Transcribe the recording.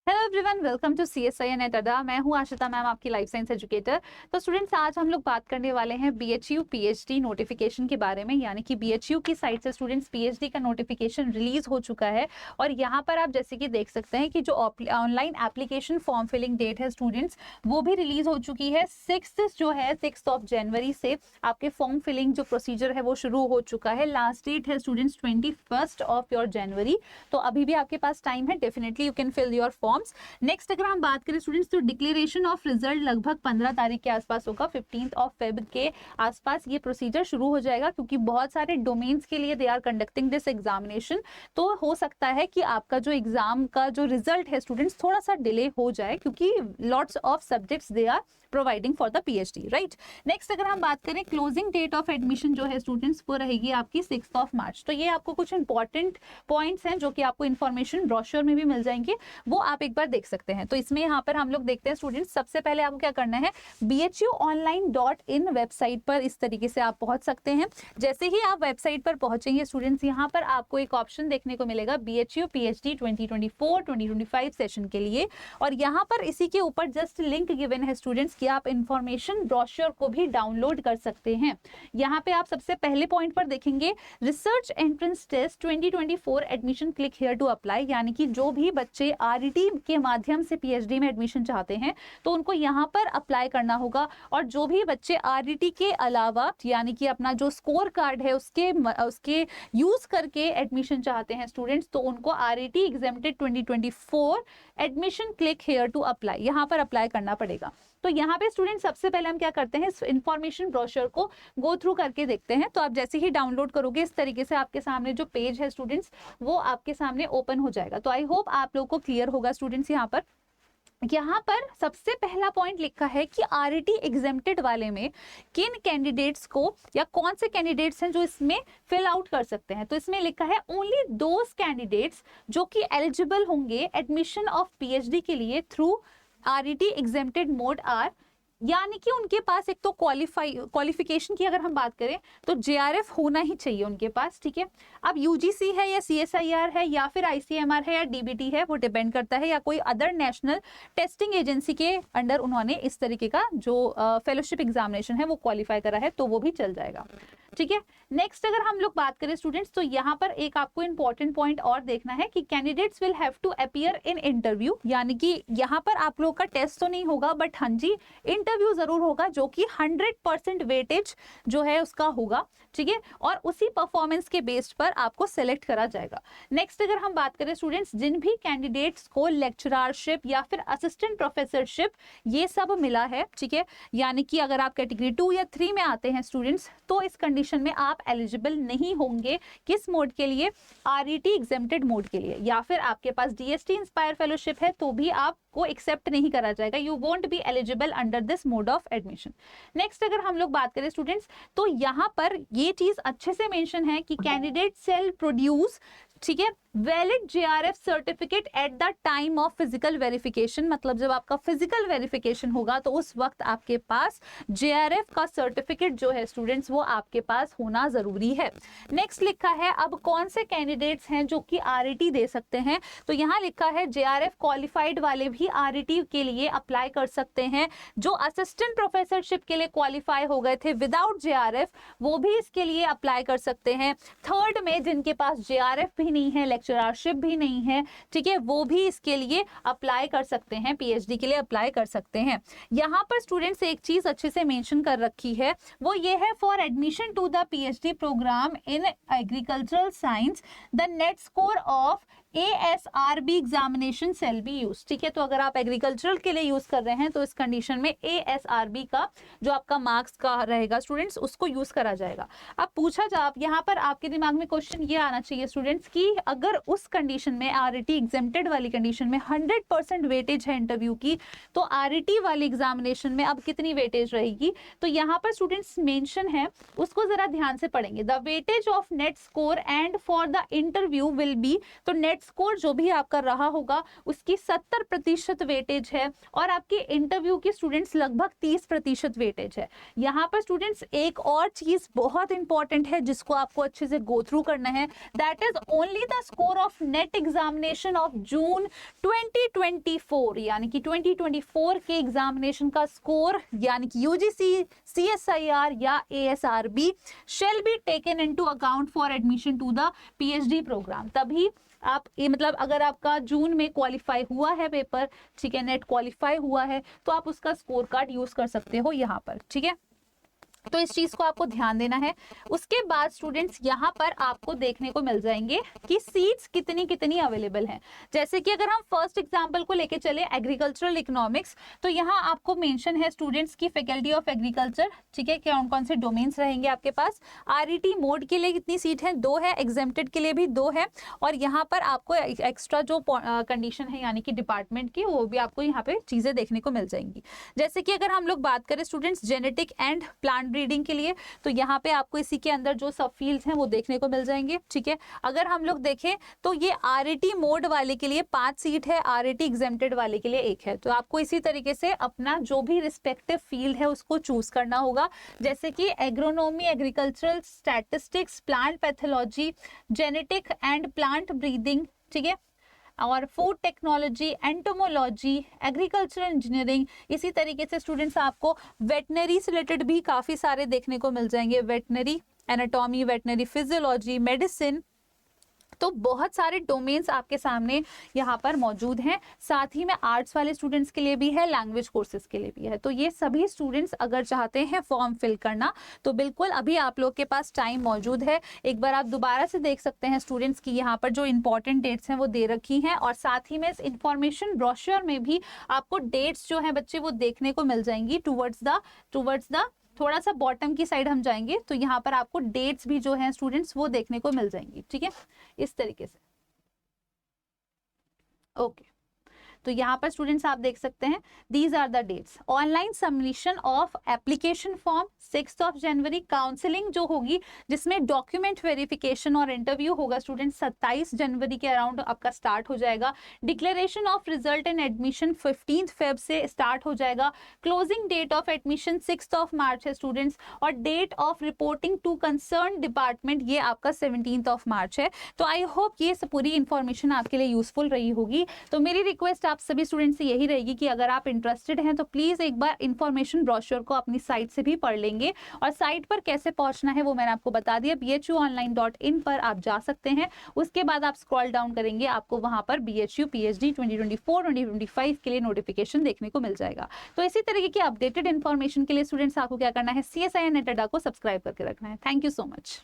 Hello everyone, welcome to CSI net Adda. मैं हूं Ashita ma'am, आपकी लाइफ साइंस एजुकेटर। तो स्टूडेंट्स, आज हम लोग बात करने वाले हैं BHU PhD नोटिफिकेशन के बारे में। यानी कि BHU की साइट से स्टूडेंट्स PhD का नोटिफिकेशन रिलीज हो चुका है और यहाँ पर आप जैसे कि देख सकते हैं कि जो online application form filling date है स्टूडेंट्स, वो भी रिलीज हो चुकी है। 6 जनवरी से आपके फॉर्म फिलिंग जो प्रोसीजर है वो शुरू हो चुका है। लास्ट डेट है स्टूडेंट्स 21 जनवरी। तो अभी भी आपके पास टाइम है, definitely you can fill your forms. Next अगर हम बात करें स्टूडेंट्स, तो डिक्लेरेशन ऑफ रिजल्ट लगभग 15 तारीख के आसपास होगा। 15 फेब के आसपास ये प्रोसीजर शुरू हो जाएगा, क्योंकि बहुत सारे डोमेन्स के लिए they are conducting this examination. तो हो सकता है कि आपका जो एग्जाम का जो रिजल्ट है स्टूडेंट्स थोड़ा सा डिले हो जाए, क्योंकि lots of subjects they are providing for the PhD, right. Next अगर हम बात करें, क्लोजिंग डेट ऑफ एडमिशन जो है स्टूडेंट्स वो रहेगी आपकी 6 मार्च। तो ये आपको कुछ इंपॉर्टेंट पॉइंट्स हैं जो कि आपको इन्फॉर्मेशन ब्रोशर में भी मिल जाएंगे, वो आप एक बार देख सकते हैं। तो इसमें यहाँ पर हम लोग देखते हैं स्टूडेंट्स, सबसे पहले आपको क्या करना है, bhuonline.in वेबसाइट पर इस तरीके से आप पहुंच सकते हैं। जैसे ही आप वेबसाइट पर पहुंचेंगे स्टूडेंट्स, यहाँ पर आपको एक ऑप्शन देखने को मिलेगा BHU PhD 2024-2025 सेशन के लिए, और यहाँ पर इसी के ऊपर जस्ट लिंक गिवन है स्टूडेंट्स कि आप इंफॉर्मेशन ब्रोशर को भी डाउनलोड कर सकते हैं। यहाँ पे आप सबसे पहले पॉइंट पर देखेंगे, research entrance test 2024 admission, click here to apply. यानी कि जो भी बच्चे RET के माध्यम से PhD में एडमिशन चाहते हैं तो उनको यहाँ पर अप्लाई करना होगा। और जो भी बच्चे RET के अलावा यानी कि अपना जो स्कोर कार्ड है उसके यूज करके एडमिशन चाहते हैं स्टूडेंट्स, तो उनको RET exempted 2024 admission, click here to apply, यहाँ पर अप्लाई करना पड़ेगा। तो यहाँ पे स्टूडेंट सबसे पहले हम क्या करते हैं, इस इंफॉर्मेशन ब्रोशर को गो थ्रू करके देखते हैं। तो आप जैसे ही डाउनलोड करोगे, इस तरीके से आपके सामने जो पेज है स्टूडेंट्स वो आपके सामने ओपन हो जाएगा। तो आई होप आप लोगों को क्लियर होगा स्टूडेंट्स। यहाँ पर सबसे पहला पॉइंट लिखा है कि RET एग्जेम्प्टेड वाले में किन कैंडिडेट्स को या कौन से कैंडिडेट्स हैं जो इसमें फिल आउट कर सकते हैं। तो इसमें लिखा है ओनली दोज कैंडिडेट्स जो कि एलिजिबल होंगे एडमिशन ऑफ PhD के लिए through RET exempted mode are, यानी कि उनके पास एक तो क्वालिफिकेशन की अगर हम बात करें तो JRF होना ही चाहिए उनके पास, ठीक है। अब UGC है या CSIR है या फिर ICMR है या DBT है, वो डिपेंड करता है, या कोई अदर नेशनल टेस्टिंग एजेंसी के अंडर उन्होंने इस तरीके का जो फेलोशिप एग्जामिनेशन है वो क्वालिफाई करा है, तो वो भी चल जाएगा, ठीक है। नेक्स्ट अगर हम लोग बात करें स्टूडेंट्स, तो यहाँ पर एक आपको इंपॉर्टेंट पॉइंट और देखना है कि candidates will have to appear in interview. यानी कि यहाँ पर आप लोगों का टेस्ट तो नहीं होगा, बट हाँ जी इंटरव्यू जरूर होगा, जो कि 100% वेटेज जो है उसका होगा, ठीक है। और उसी परफॉर्मेंस के बेस्ड पर आपको सेलेक्ट करा जाएगा। नेक्स्ट अगर हम बात करें स्टूडेंट्स, जिन भी कैंडिडेट्स को लेक्चररशिप या फिर असिस्टेंट प्रोफेसरशिप ये सब मिला है, ठीक है, यानी कि अगर आप कैटेगरी 2 या 3 में आते हैं स्टूडेंट्स, तो इस कंडीशन में आप एलिजिबल नहीं होंगे। किस मोड के लिए, RET एग्जेम्प्टेड मोड के लिए। या फिर आपके पास DST इंस्पायर फेलोशिप है तो भी आपको एक्सेप्ट नहीं करा जाएगा, you won't be eligible under this mode of admission. Next अगर हम लोग बात करें स्टूडेंट्स, तो यहाँ पर ये चीज अच्छे से मेंशन है कि कैंडिडेट सेल प्रोड्यूस, ठीक है, valid JRF certificate at the time of physical verification. मतलब जब आपका फिजिकल वेरिफिकेशन होगा तो उस वक्त आपके पास JRF का सर्टिफिकेट जो है स्टूडेंट्स वो आपके पास होना जरूरी है। नेक्स्ट लिखा है, अब कौन से कैंडिडेट्स हैं जो कि RET दे सकते हैं, तो यहाँ लिखा है JRF क्वालिफाइड वाले भी RET के लिए अप्लाई कर सकते हैं। जो असिस्टेंट प्रोफेसरशिप के लिए क्वालिफाई हो गए थे विदाउट JRF, वो भी इसके लिए अप्लाई कर सकते हैं। थर्ड में जिनके पास JRF भी नहीं है, लेक्चररशिप भी नहीं है, ठीक है, वो भी इसके लिए अप्लाई कर सकते हैं, PhD के लिए अप्लाई कर सकते हैं। यहाँ पर स्टूडेंट्स एक चीज अच्छे से मेंशन कर रखी है, वो ये है, for admission to the PhD programme in agricultural science the net score of ASRB examination shall be use, ठीक है। तो अगर आप एग्रीकल्चरल के लिए यूज कर रहे हैं तो इस कंडीशन में ASRB का जो आपका मार्क्स का रहेगा स्टूडेंट्स उसको यूज करा जाएगा। अब पूछा जा, यहाँ पर आपके दिमाग में क्वेश्चन ये आना चाहिए स्टूडेंट्स कि अगर उस कंडीशन में RET एग्जेम्प्टेड वाली कंडीशन में 100% वेटेज है इंटरव्यू की, तो RET वाली एग्जामिनेशन में अब कितनी वेटेज रहेगी। तो यहाँ पर स्टूडेंट्स मेंशन है, उसको जरा ध्यान से पढ़ेंगे। The weightage of net score and for the interview will be, तो नेट नेट स्कोर जो भी आपका रहा होगा उसकी 70% वेटेज है और आपके इंटरव्यू की स्टूडेंट्स लगभग 30% वेटेज है। यहाँ पर स्टूडेंट्स एक और चीज बहुत इंपॉर्टेंट है जिसको आपको अच्छे से गो थ्रू करना है, that is only the score of net examination of June 2024, यानी कि 2024 के एग्जामिनेशन का स्कोर यानी कि यूजीसी, सीएसआईआर या ASRB shall be taken into account for admission to the PhD programme. तभी आप ये मतलब अगर आपका जून में क्वालिफाई हुआ है पेपर, ठीक है, नेट क्वालिफाई हुआ है, तो आप उसका स्कोर कार्ड यूज कर सकते हो यहाँ पर, ठीक है। तो इस चीज को आपको ध्यान देना है। उसके बाद स्टूडेंट्स यहाँ पर आपको देखने को मिल जाएंगे कि सीट्स कितनी कितनी अवेलेबल हैं। जैसे कि अगर हम फर्स्ट एग्जांपल को लेके चले एग्रीकल्चरल इकोनॉमिक्स, तो यहाँ आपको मेंशन है स्टूडेंट्स की फैकल्टी ऑफ एग्रीकल्चर, ठीक है, कौन कौन से डोमेन्स रहेंगे आपके पास। आरईटी मोड के लिए कितनी सीट है, 2 है, एग्जेम्प्टेड के लिए भी 2 है, और यहाँ पर आपको एक्स्ट्रा जो कंडीशन है यानी कि डिपार्टमेंट की, वो भी आपको यहाँ पे चीजें देखने को मिल जाएंगी। जैसे कि अगर हम लोग बात करें students genetic and plant breeding के लिए, तो यहाँ पे आपको इसी के अंदर जो सब फील्ड्स हैं वो देखने को मिल जाएंगे, ठीक है। अगर हम लोग देखें तो ये आरईटी मोड वाले के लिए 5 सीट है, आरईटी एग्जेम्प्टेड वाले के लिए 1 है। तो आपको इसी तरीके से अपना जो भी रिस्पेक्टिव फील्ड है उसको चूज करना होगा, जैसे कि agronomy, agricultural statistics, plant pathology, genetic and plant breathing, ठीक है, और food technology, entomology, agricultural engineering. इसी तरीके से स्टूडेंट्स आपको वेटनरी से रिलेटेड भी काफ़ी सारे देखने को मिल जाएंगे, veterinary anatomy, veterinary physiology, medicine. तो बहुत सारे डोमेन्स आपके सामने यहाँ पर मौजूद हैं। साथ ही में आर्ट्स वाले स्टूडेंट्स के लिए भी है, लैंग्वेज कोर्सेज के लिए भी है। तो ये सभी स्टूडेंट्स अगर चाहते हैं फॉर्म फिल करना तो बिल्कुल अभी आप लोग के पास टाइम मौजूद है। एक बार आप दोबारा से देख सकते हैं स्टूडेंट्स की यहाँ पर जो इंपॉर्टेंट डेट्स हैं वो दे रखी हैं, और साथ ही में इस इंफॉर्मेशन ब्रोशर में भी आपको डेट्स जो हैं बच्चे वो देखने को मिल जाएंगी। टूवर्ड्स द थोड़ा सा बॉटम की साइड हम जाएंगे तो यहाँ पर आपको डेट्स भी जो हैं स्टूडेंट्स वो देखने को मिल जाएंगी, ठीक है, इस तरीके से। ओके, तो यहाँ पर स्टूडेंट्स आप देख सकते हैं these are the dates. Online submission of application form 6 जनवरी, काउंसलिंग जो होगी जिसमें डॉक्यूमेंट वेरिफिकेशन और इंटरव्यू होगा स्टूडेंट 27 जनवरी के अराउंड आपका स्टार्ट हो जाएगा। Declaration of result and admission 15 Feb से स्टार्ट हो जाएगा। क्लोजिंग डेट ऑफ एडमिशन 6 मार्च है स्टूडेंट्स, और date of reporting to concern department ये आपका 17 मार्च है। तो आई होप ये पूरी इंफॉर्मेशन आपके लिए यूजफुल रही होगी। तो मेरी रिक्वेस्ट आप सभी स्टूडेंट्स से यही रहेगी कि अगर आप इंटरेस्टेड हैं तो प्लीज एक बार इंफॉर्मेशन ब्रोशर को अपनी साइट से भी पढ़ लेंगे, और साइट पर कैसे पहुंचना है वो मैंने आपको बता दिया, bhuonline.in पर आप जा सकते हैं। उसके बाद आप स्क्रॉल डाउन करेंगे, आपको वहां पर BHU PhD 2024-2025 के लिए नोटिफिकेशन देखने को मिल जाएगा। तो इसी तरीके की अपडेटेड इन्फॉर्मेशन के लिए स्टूडेंट्स आपको क्या करना है, CSIR नेट अड्डा को सब्सक्राइब करके रखना है। Thank you so much.